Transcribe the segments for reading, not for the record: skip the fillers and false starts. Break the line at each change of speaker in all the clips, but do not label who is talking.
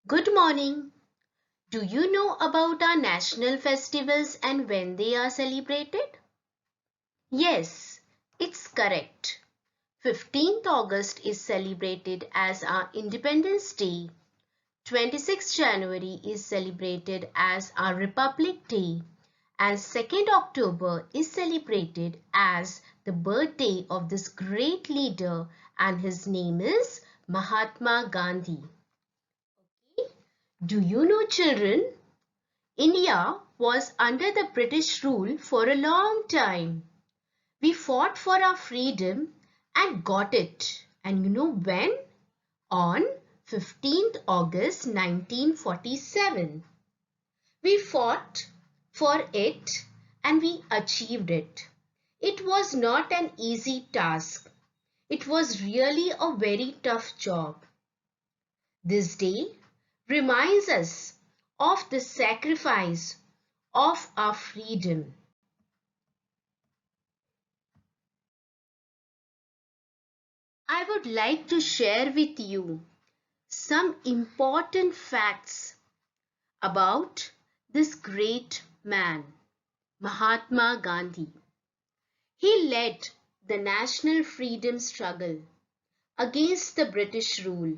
Good morning. Do you know about our national festivals and when they are celebrated? Yes, it's correct. 15th August is celebrated as our Independence Day. 26th January is celebrated as our Republic Day. And 2nd October is celebrated as the birthday of this great leader, and his name is Mahatma Gandhi. Do you know, children? India was under the British rule for a long time. We fought for our freedom and got it. And you know when? On 15th August 1947. We fought for it and we achieved it. It was not an easy task. It was really a very tough job. This day reminds us of the sacrifice of our freedom. I would like to share with you some important facts about this great man, Mahatma Gandhi. He led the national freedom struggle against the British rule.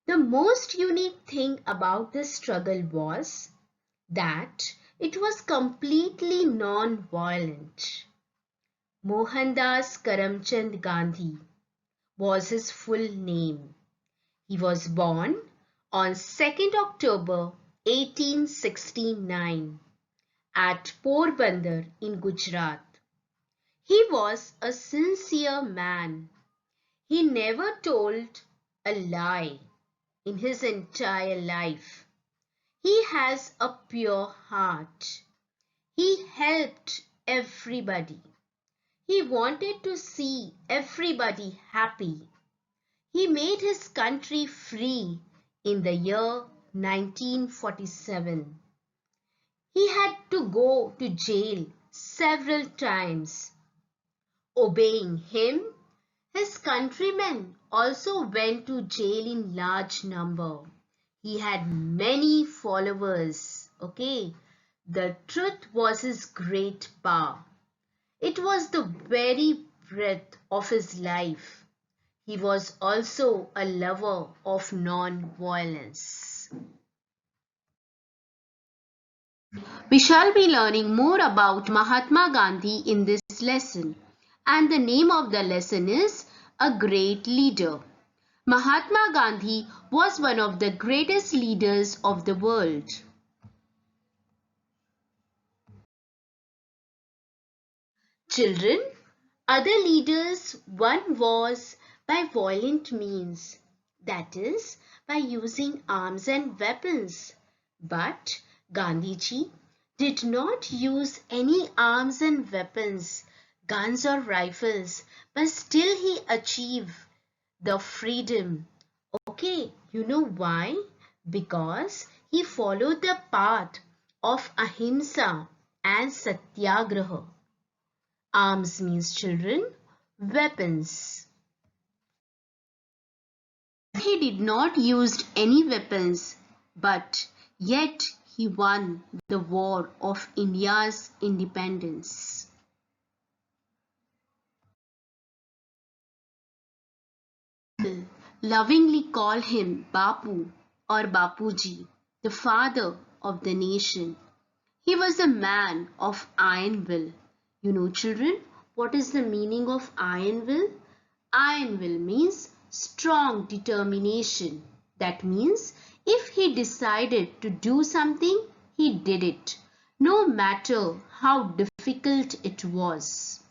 The most unique thing about this struggle was that it was completely non-violent. Mohandas Karamchand Gandhi was his full name. He was born on 2nd October 1869 at Porbandar in Gujarat. He was a sincere man. He never told a lie in his entire life. He has a pure heart. He helped everybody. He wanted to see everybody happy. He made his country free in the year 1947. He had to go to jail several times. Obeying him, his countrymen also went to jail in large number. He had many followers. Okay, the truth was his great power. It was the very breath of his life. He was also a lover of non-violence. We shall be learning more about Mahatma Gandhi in this lesson, and the name of the lesson is A Great Leader. Mahatma Gandhi was one of the greatest leaders of the world. Children, other leaders, one was by violent means, that is, by using arms and weapons. But Gandhiji did not use any arms and weapons, guns or rifles, but still he achieved the freedom. Okay, you know why? Because he followed the path of ahimsa and satyagraha. Arms means children, weapons. He did not use any weapons, but yet he won the war of India's independence. People lovingly call him Bapu or Bapuji, the father of the nation. He was a man of iron will. You know, children, what is the meaning of iron will? Iron will means strong determination. That means if he decided to do something, he did it, no matter how difficult it was.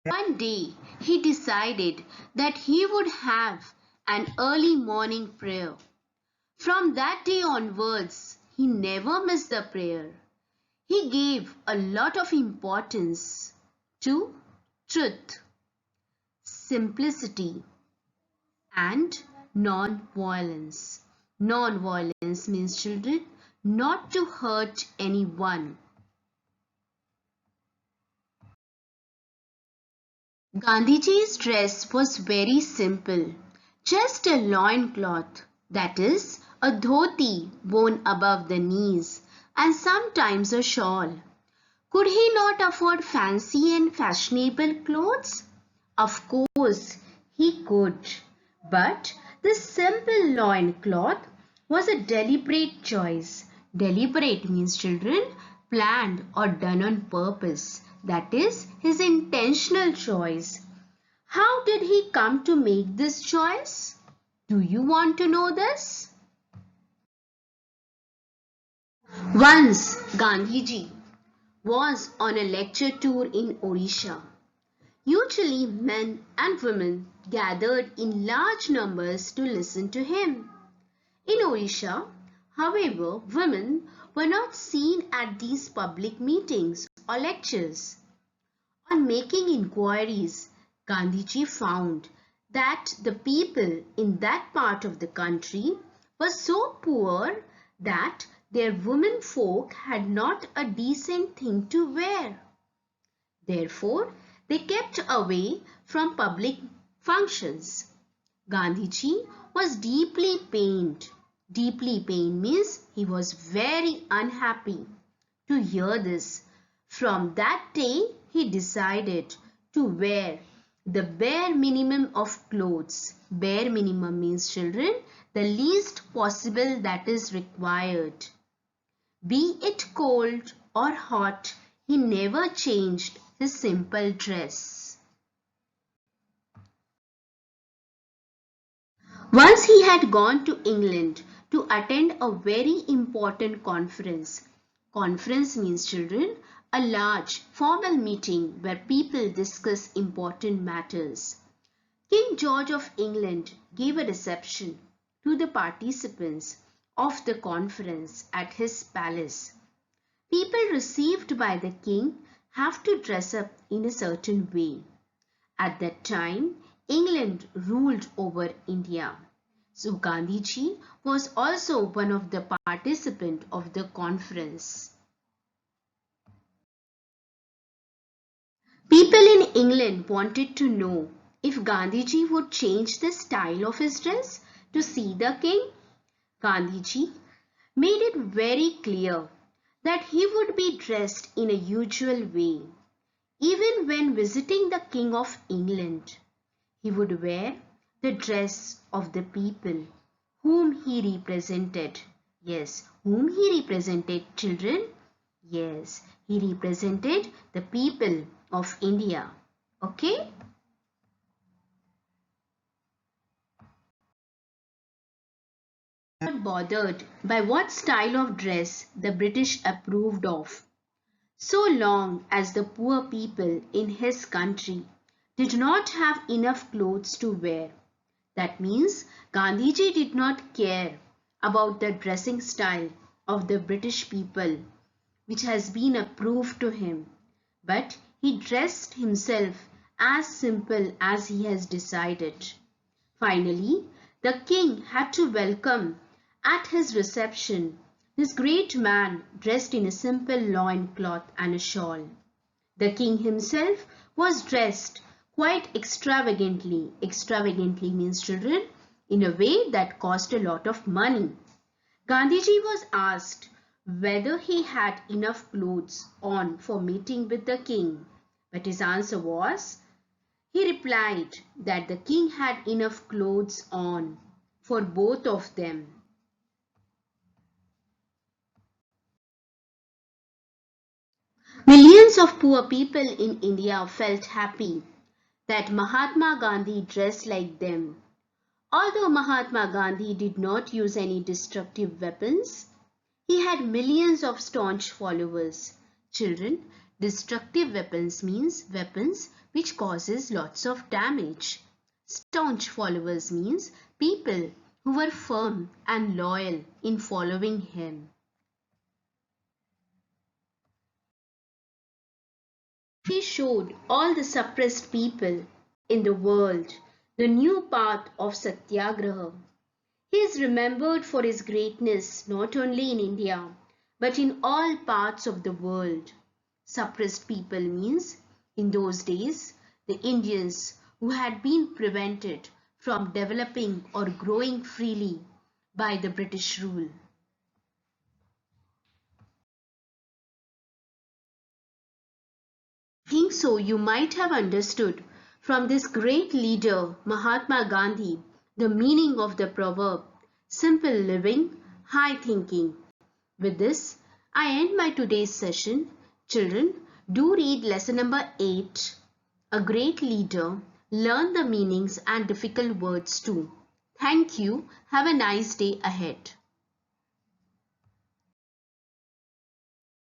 One day, he decided that he would have an early morning prayer. From that day onwards, he never missed the prayer. He gave a lot of importance to truth, simplicity, and non-violence. Non-violence means, children, not to hurt anyone. Gandhiji's dress was very simple, just a loincloth, that is, a dhoti worn above the knees, and sometimes a shawl. Could he not afford fancy and fashionable clothes? Of course, he could. But this simple loincloth was a deliberate choice. Deliberate means, children, planned or done on purpose. That is his intentional choice. How did he come to make this choice? Do you want to know this? Once Gandhiji was on a lecture tour in Odisha. Usually men and women gathered in large numbers to listen to him. In Odisha, however, women were not seen at these public meetings or lectures. On making inquiries, Gandhiji found that the people in that part of the country were so poor that their women folk had not a decent thing to wear. Therefore, they kept away from public functions. Gandhiji was deeply pained. Deeply pained means he was very unhappy to hear this. From that day, he decided to wear the bare minimum of clothes. Bare minimum means, children, the least possible that is required. Be it cold or hot, he never changed his simple dress. Once he had gone to England to attend a very important conference. Conference means, children, a large formal meeting where people discuss important matters. King George of England gave a reception to the participants of the conference at his palace. People received by the king have to dress up in a certain way. At that time, England ruled over India. So Gandhiji was also one of the participants of the conference. People in England wanted to know if Gandhiji would change the style of his dress to see the king. Gandhiji made it very clear that he would be dressed in a usual way. Even when visiting the King of England, he would wear the dress of the people whom he represented. Yes, whom he represented, children? Yes, he represented the people of India. Okay? Not bothered by what style of dress the British approved of, so long as the poor people in his country did not have enough clothes to wear. That means Gandhiji did not care about the dressing style of the British people, which has been approved to him, but he dressed himself as simple as he has decided. Finally, the king had to welcome at his reception this great man dressed in a simple loincloth and a shawl. The king himself was dressed quite extravagantly. Extravagantly means, children, in a way that cost a lot of money. Gandhiji was asked whether he had enough clothes on for meeting with the king, but his answer was, he replied that the king had enough clothes on for both of them. Millions of poor people in India felt happy that Mahatma Gandhi dressed like them. Although Mahatma Gandhi did not use any destructive weapons, he had millions of staunch followers. Children, destructive weapons means weapons which causes lots of damage. Staunch followers means people who were firm and loyal in following him. He showed all the suppressed people in the world the new path of Satyagraha. He is remembered for his greatness not only in India but in all parts of the world. Suppressed people means in those days the Indians who had been prevented from developing or growing freely by the British rule. I think so you might have understood from this great leader Mahatma Gandhi the meaning of the proverb, simple living, high thinking. With this, I end my today's session. Children, do read lesson number 8, A Great Leader. Learn the meanings and difficult words too. Thank you. Have a nice day ahead.